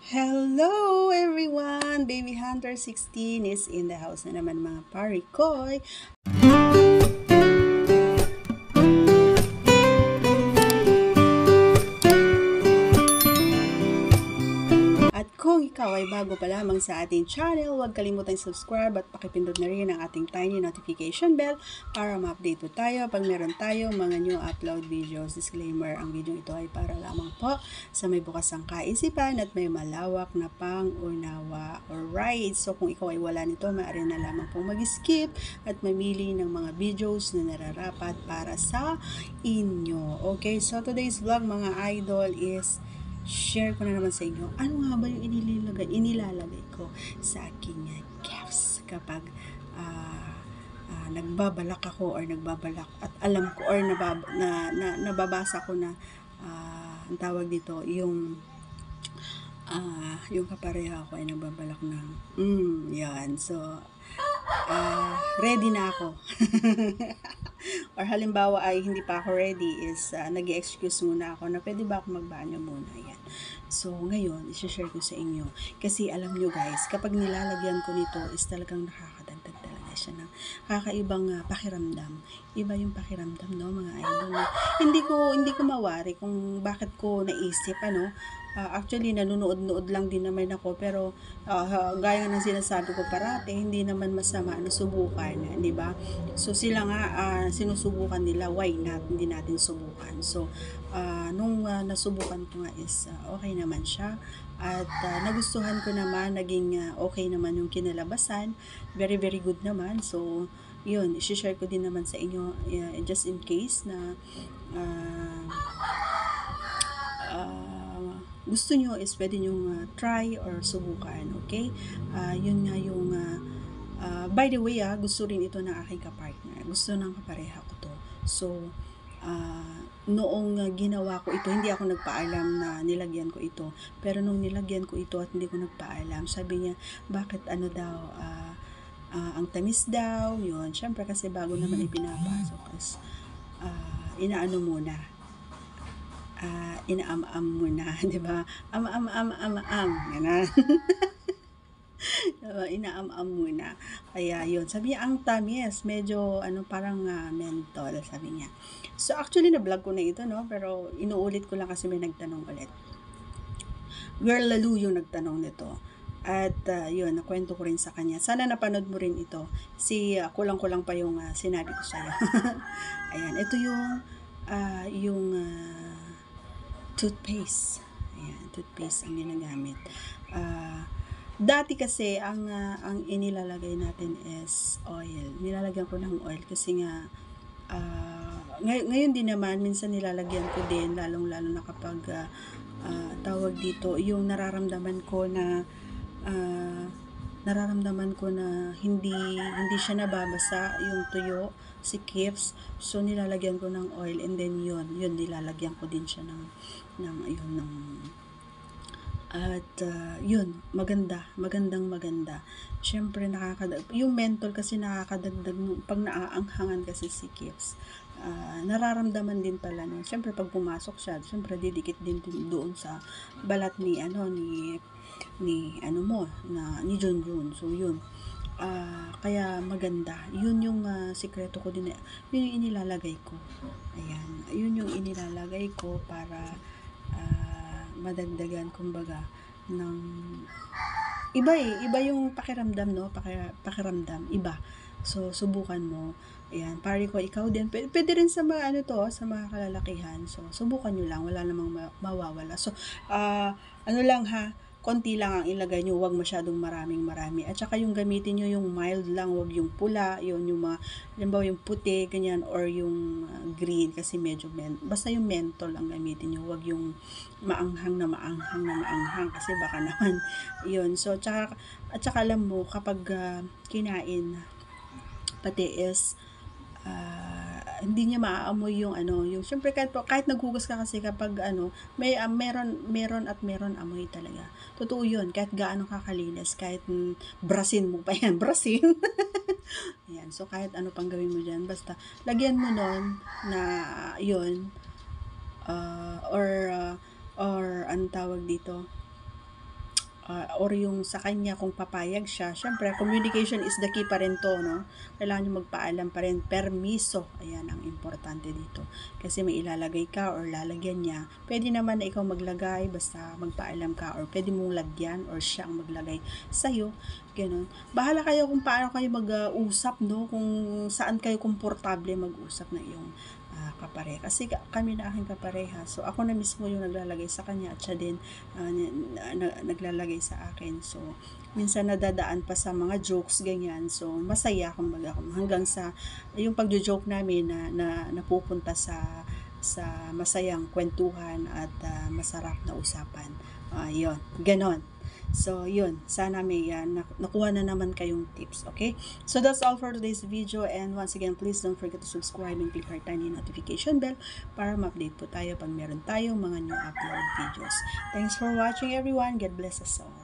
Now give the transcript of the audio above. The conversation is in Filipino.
Hello everyone! Baby Hunter 16 is in the house na naman mga pari koy. At kung ikaw ay bago pa lamang sa ating channel, huwag kalimutang subscribe at pakipindot na rin ang ating tiny notification bell para ma-update po tayo pag meron tayong mga new upload videos. Disclaimer, ang video ito ay para lamang po sa may bukasang kaisipan at may malawak na pang-unawa. Alright, so kung ikaw ay wala nito, maaari na lamang pong mag-skip at mamili ng mga videos na nararapat para sa inyo. Okay, so today's vlog mga idol is share ko na naman sa inyo ano nga ba yung inilalagay ko sa aking caps kapag nagbabalak ako or nagbabalak at alam ko or nababasa ko na ang tawag dito yung kapareha ko ay nagbabalak ng yan, so ready na ako. Or halimbawa ay hindi pa ako ready is nag-excuse muna ako na pwede ba ako magbanyo muna. Yan. So ngayon, i-share ko sa inyo. Kasi alam nyo guys, kapag nilalagyan ko nito is talagang nakakadagdag talaga siya ng kakaibang pakiramdam. Iba yung pakiramdam, no mga idol. Hindi ko mawari kung bakit ko naisip actually nanonood-nood lang din naman ako, pero gaya ng sinasabi ko parati, hindi naman masama na subukan, di ba? So sila nga sinusubukan nila, why not hindi natin subukan? So nung nasubukan ko nga is okay naman siya at nagustuhan ko naman, naging okay naman yung kinalabasan, very very good naman. So yun, i-share ko din naman sa inyo just in case na gusto nyo is pwede nyo try or subukan, okay? Yun nga yung by the way, gusto rin ito ng aking kapartner. Gusto ng kapareha ko to. So, noong ginawa ko ito, hindi ako nagpaalam na nilagyan ko ito. Pero nung nilagyan ko ito at hindi ko nagpaalam, sabi niya, bakit daw, ang tamis daw, yun. Siyempre kasi bago naman ipinapasok. Tapos, inaano muna. Inaam-am muna, di ba? Am, ganun. Inaam-am muna. Kaya yun, sabi niya, ang tamis, medyo parang mentol, sabi niya. So actually na-vlog ko na ito, no? Pero inuulit ko lang kasi may nagtanong ulit. Girl Lalu yung nagtanong nito. At yun, nakwento ko rin sa kanya. Sana napanood mo rin ito. Kulang-kulang pa yung sinabi ko sa'yo. Ayan, ito yung toothpaste. Ayan, toothpaste ang ginagamit. Dati kasi ang inilalagay natin is oil. Nilalagyan ko ng oil kasi nga ngayon din naman minsan nilalagyan ko din, lalong-lalo na kapag tawag dito, yung nararamdaman ko na hindi siya nababasa yung tuyo, si Kips. So nilalagyan ko ng oil and then yun nilalagyan ko din siya ng at yun, maganda. Syempre yung mentol kasi nakakadagdag pag naaanghangan kasi si Kips. Nararamdaman din pala no. Syempre pag pumasok siya, syempre didikit din doon sa balat ni Junjun. So yun. Kaya maganda. Yun yung sikreto ko din. Yun yung inilalagay ko. Ayan. Yun yung inilalagay ko para madagdagan kumbaga ng iba yung pakiramdam, no? Pakiramdam iba. So subukan mo. Ayan, pare ko, ikaw din pwede rin sa mga sa mga kalalakihan. So subukan nyo lang, wala namang mawawala. So lang konti lang ang ilagay nyo, wag masyadong marami. At saka yung gamitin nyo yung mild lang, wag yung pula, yung mga, halimbawa yung puti, ganyan, or yung green, kasi medyo basta yung mentol ang gamitin nyo, wag yung maanghang, kasi baka naman, yun. So, at saka alam mo, kapag kinain, pati is, hindi niya maaamoy yung syempre kahit naghugas ka kasi kapag meron amoy talaga. Totoo yun, kahit gaano kakalinis, kahit brasin mo pa yan, brasin. Yan, so kahit ano pang gawin mo dyan, basta lagyan mo nun na yun, or anong tawag dito, or yung sa kanya kung papayag siya. Syempre, communication is the key pa rin to, no? Kailangan nyo magpaalam pa rin. Permiso, ayan ang importante dito. Kasi may ilalagay ka or lalagyan niya. Pwede naman na ikaw maglagay, basta magpaalam ka, or pwede mong lagyan or siya ang maglagay sa'yo. Ganun. Bahala kayo kung paano kayo mag-usap, no? Kung saan kayo komportable mag-usap na iyong kapareha. Kasi kami na aking kapareha. So, ako na mismo yung naglalagay sa kanya at siya din naglalagay sa akin. So, minsan nadadaan pa sa mga jokes, ganyan. So, masaya kumbaga hanggang sa yung pagjo-joke namin na napupunta sa masayang kwentuhan at masarap na usapan. Yun. Ganon. So, yun. Sana may nakuha na naman kayong tips. Okay? So, that's all for today's video. And once again, please don't forget to subscribe and click our tiny notification bell para ma-update po tayo pag meron tayong mga new upload videos. Thanks for watching, everyone. God bless us all.